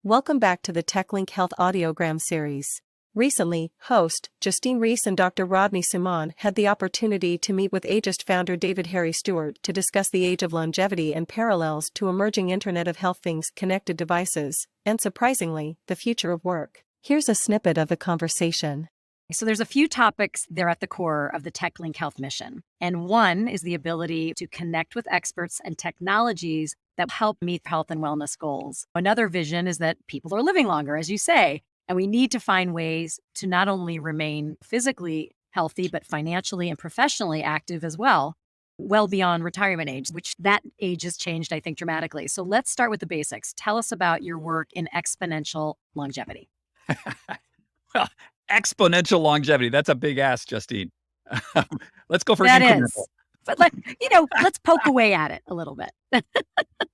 Welcome back to the TechLink Health audiogram series. Recently, host Justine Reese and Dr. Rodney Simon had the opportunity to meet with Ageist founder David Harry Stewart to discuss the age of longevity and parallels to emerging Internet of Health Things connected devices, and surprisingly, the future of work. Here's a snippet of the conversation. So there's a few topics there at the core of the TechLink Health mission. And one is the ability to connect with experts and technologies that help meet health and wellness goals. Another vision is that people are living longer, as you say, and we need to find ways to not only remain physically healthy, but financially and professionally active as well beyond retirement age, which that age has changed, I think, dramatically. So let's start with the basics. Tell us about your work in exponential longevity. Well, exponential longevity. That's a big ask, Justine. Let's go for that incremental. Is. But let's poke away at it a little bit.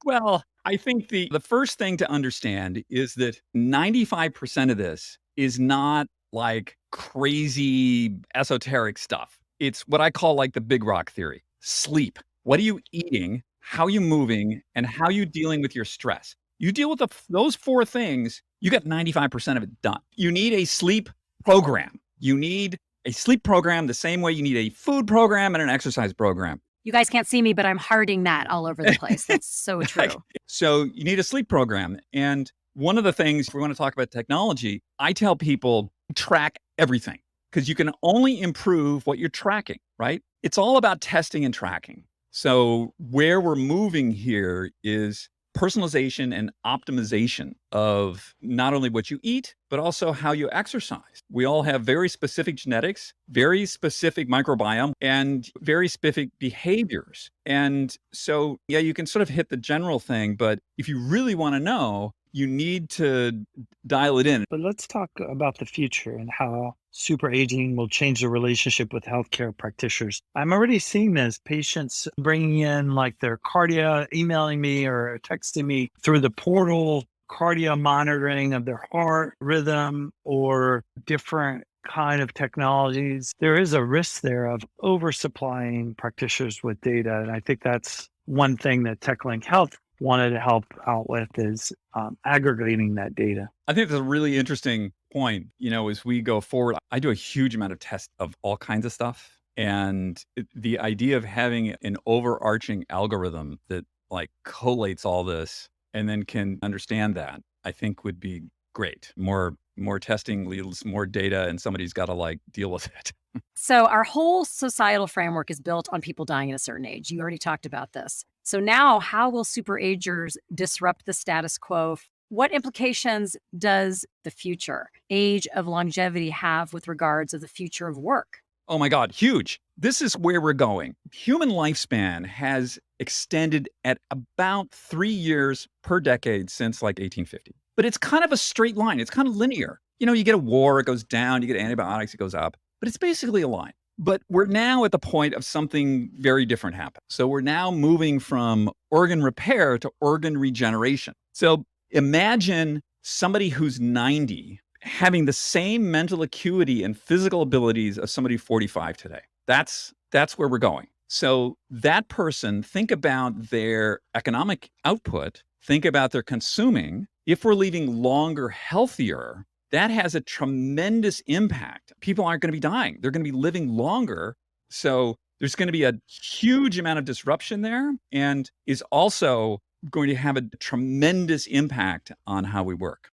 Well, I think the first thing to understand is that 95% of this is not like crazy esoteric stuff. It's what I call like the big rock theory. Sleep. What are you eating? How are you moving? And how are you dealing with your stress? You deal with those four things, you get 95% of it done. You need a sleep program. You need a sleep program the same way you need a food program and an exercise program. You guys can't see me, but I'm hearting that all over the place. That's so true. So you need a sleep program. And one of the things, if we want to talk about technology, I tell people track everything because you can only improve what you're tracking, right? It's all about testing and tracking. So where we're moving here is personalization and optimization of not only what you eat, but also how you exercise. We all have very specific genetics, very specific microbiome, and very specific behaviors. And so, yeah, you can sort of hit the general thing, but if you really want to know, you need to dial it in. But let's talk about the future and how super aging will change the relationship with healthcare practitioners. I'm already seeing this, patients bringing in like their cardia, emailing me or texting me through the portal, cardia monitoring of their heart rhythm or different kind of technologies. There is a risk there of oversupplying practitioners with data. And I think that's one thing that TechLink Health wanted to help out with is aggregating that data. I think that's a really interesting point. As we go forward, I do a huge amount of tests of all kinds of stuff. And the idea of having an overarching algorithm that like collates all this and then can understand that, I think would be great. More testing leads more data and somebody's got to like deal with it. So our whole societal framework is built on people dying at a certain age. You already talked about this. So now how will super agers disrupt the status quo? What implications does the future age of longevity have with regards to the future of work? Oh my God, huge. This is where we're going. Human lifespan has extended at about 3 years per decade since like 1850. But it's kind of a straight line. It's kind of linear. You get a war, it goes down. You get antibiotics, it goes up. But it's basically a line. But we're now at the point of something very different happen. So we're now moving from organ repair to organ regeneration. So imagine somebody who's 90 having the same mental acuity and physical abilities of somebody 45 today. That's where we're going. So that person, think about their economic output, think about their consuming. If we're leaving longer, healthier, that has a tremendous impact. People aren't going to be dying. They're going to be living longer. So there's going to be a huge amount of disruption there and is also going to have a tremendous impact on how we work.